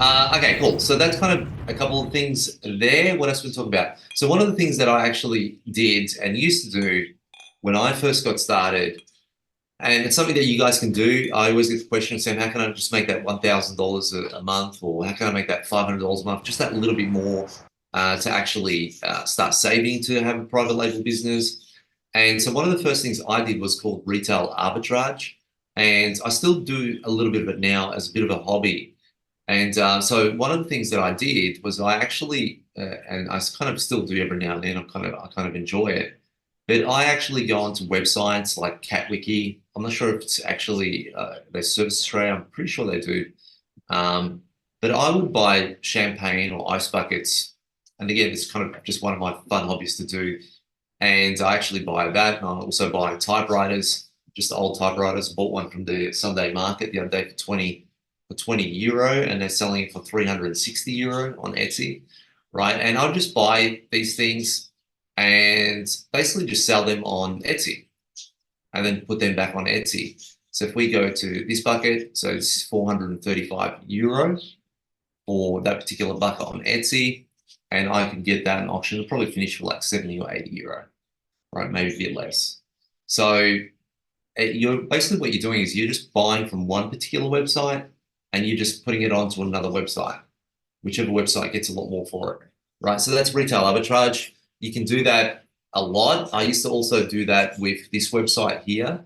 Okay, cool. So that's kind of a couple of things there. What else we talk about? So one of the things that I actually did and used to do when I first got started, and it's something that you guys can do. I always get the question, Sam, how can I just make that $1,000 a month, or how can I make that $500 a month? Just that little bit more to actually start saving to have a private label business. And so one of the first things I did was called retail arbitrage, and I still do a little bit of it now as a bit of a hobby. And so one of the things that I did was I actually, and I kind of still do every now and then. I kind of enjoy it. But I actually go onto websites like CatWiki. I'm not sure if it's actually they service Australia. I'm pretty sure they do. Um, but I would buy champagne or ice buckets, and again, it's kind of just one of my fun hobbies to do. And I actually buy that, and I also buy typewriters, just old typewriters. I bought one from the Sunday market the other day for 20 euro, and they're selling it for 360 euro on Etsy, right? And I'll just buy these things and basically just sell them on Etsy and then put them back on Etsy. So if we go to this bucket, so it's 435 euro for that particular bucket on Etsy, and I can get that in auction. It'll probably finish for like 70 or 80 euro, right? Maybe a bit less. So you're basically what you're doing is you're just buying from one particular website and you're just putting it onto another website, whichever website gets a lot more for it, right? So that's retail arbitrage. You can do that a lot. I used to also do that with this website here,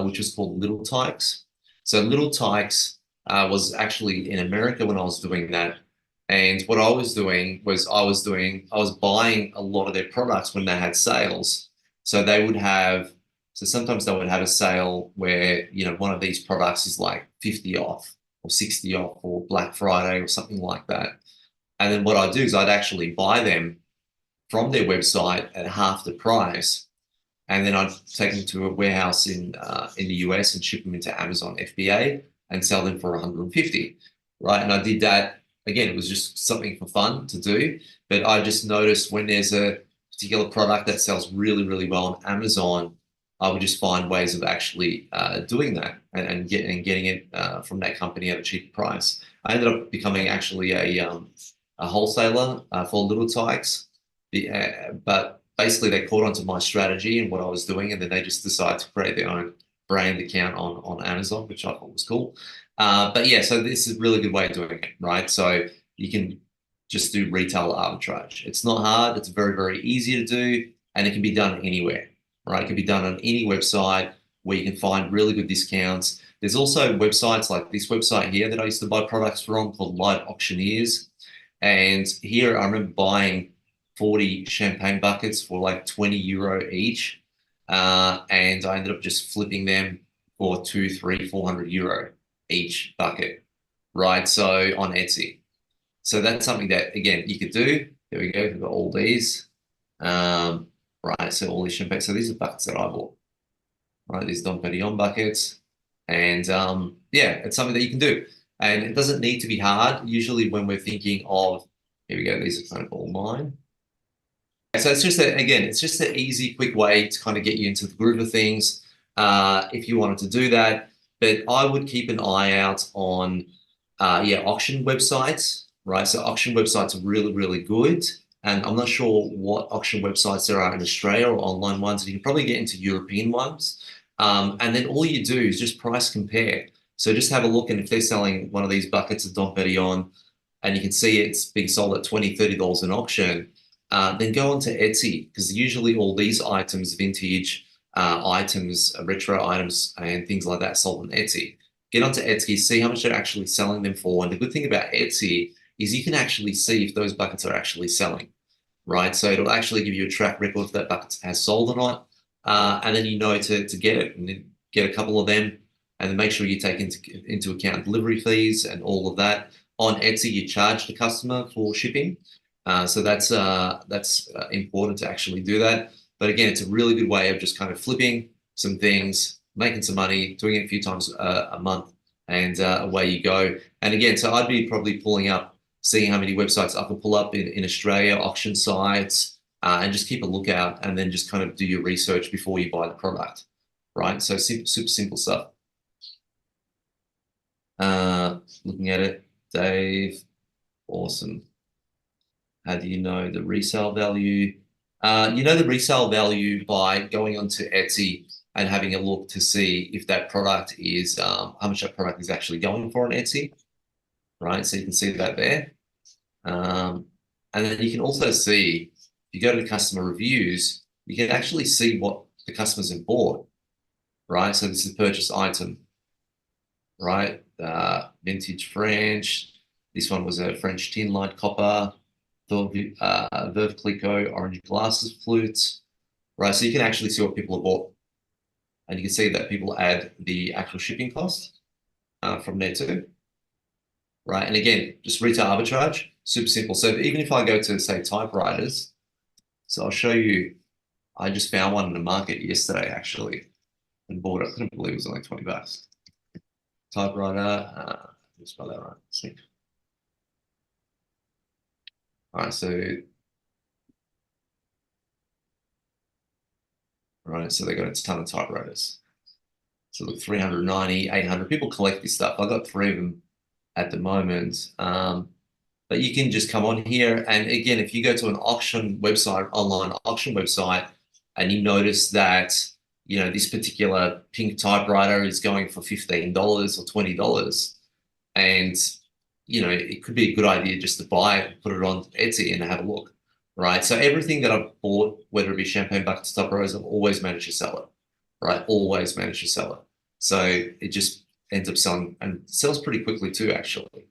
which was called Little Tykes. So Little Tykes was actually in America when I was doing that. And what I was doing was I was buying a lot of their products when they had sales. So they would have, so sometimes they would have a sale where, you know, one of these products is like 50 off or 60 off or Black Friday or something like that. And then what I'd do is I'd actually buy them from their website at half the price, and then I'd take them to a warehouse in the US and ship them into Amazon FBA and sell them for 150, right? And I did that again. It was just something for fun to do, but I just noticed when there's a particular product that sells really, really well on Amazon, I would just find ways of actually doing that and getting it from that company at a cheaper price. I ended up becoming actually a wholesaler for Little Tykes, but basically they caught onto my strategy and what I was doing, and then they just decided to create their own brand account on Amazon, which I thought was cool. But yeah, so this is a really good way of doing it, right? So you can just do retail arbitrage. It's not hard. It's very, very easy to do, and it can be done anywhere, right? It can be done on any website where you can find really good discounts. There's also websites like this website here that I used to buy products from called Light Auctioneers. And here I remember buying 40 champagne buckets for like 20 euro each. And I ended up just flipping them for 2, 3, 400 euro each bucket, right? So on Etsy. So that's something that, again, you could do. There we go. We've got all these. Right, so all these champagne. So these are buckets that I bought, right? These Dom Perignon buckets. And yeah, it's something that you can do. And it doesn't need to be hard. Usually when we're thinking of, here we go, these are kind of all mine. So it's just again, it's just an easy, quick way to kind of get you into the groove of things if you wanted to do that. But I would keep an eye out on, yeah, auction websites, right? So auction websites are really, really good. And I'm not sure what auction websites there are in Australia or online ones. You can probably get into European ones. And then all you do is just price compare. So just have a look, and if they're selling one of these buckets of Dom Perignon and you can see it's being sold at $20, $30 in auction, then go on to Etsy, because usually all these items, vintage items, retro items, and things like that sold on Etsy. Get onto Etsy, see how much they're actually selling them for. And the good thing about Etsy is you can actually see if those buckets are actually selling, right? So it'll actually give you a track record if that bucket has sold or not. And then you know to get it and then get a couple of them, and then make sure you take into account delivery fees and all of that. On Etsy, you charge the customer for shipping. So that's important to actually do that. But again, it's a really good way of just kind of flipping some things, making some money, doing it a few times a month, and away you go. And again, so I'd be probably pulling up, seeing how many websites I can pull up in Australia, auction sites, and just keep a lookout, and then just kind of do your research before you buy the product, right? So super simple stuff. Looking at it. Dave, awesome. How do you know the resale value? You know the resale value by going onto Etsy and having a look to see if that product is how much that product is actually going for on Etsy, right? So you can see that there. And then you can also see, if you go to the customer reviews, you can actually see what the customers have bought, right? So this is a purchase item, right? Vintage French. This one was a French tin lined copper. Veuve Clicquot orange glasses flutes, right? So you can actually see what people have bought, and you can see that people add the actual shipping cost from there too, right? And again, just retail arbitrage, super simple. So even if I go to say typewriters, so I'll show you. I just found one in the market yesterday actually, and bought it. I couldn't believe it was only $20. Typewriter. Let's spell that right. See. All right, so they got a ton of typewriters. So look, 390, 800. People collect this stuff. I got 3 of them at the moment. But you can just come on here. And again, if you go to an auction website, online auction website, and you notice that, you know, this particular pink typewriter is going for $15 or $20, and, you know, it could be a good idea just to buy it, put it on Etsy and have a look, right? So everything that I've bought, whether it be champagne buckets, top rows, I've always managed to sell it, right? Always managed to sell it. So it just ends up selling, and sells pretty quickly too, actually.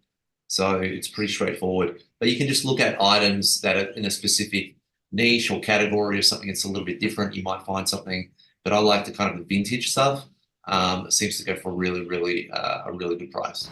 So it's pretty straightforward. But you can just look at items that are in a specific niche or category or something that's a little bit different. You might find something, but I like the kind of the vintage stuff. It seems to go for a really, really good price.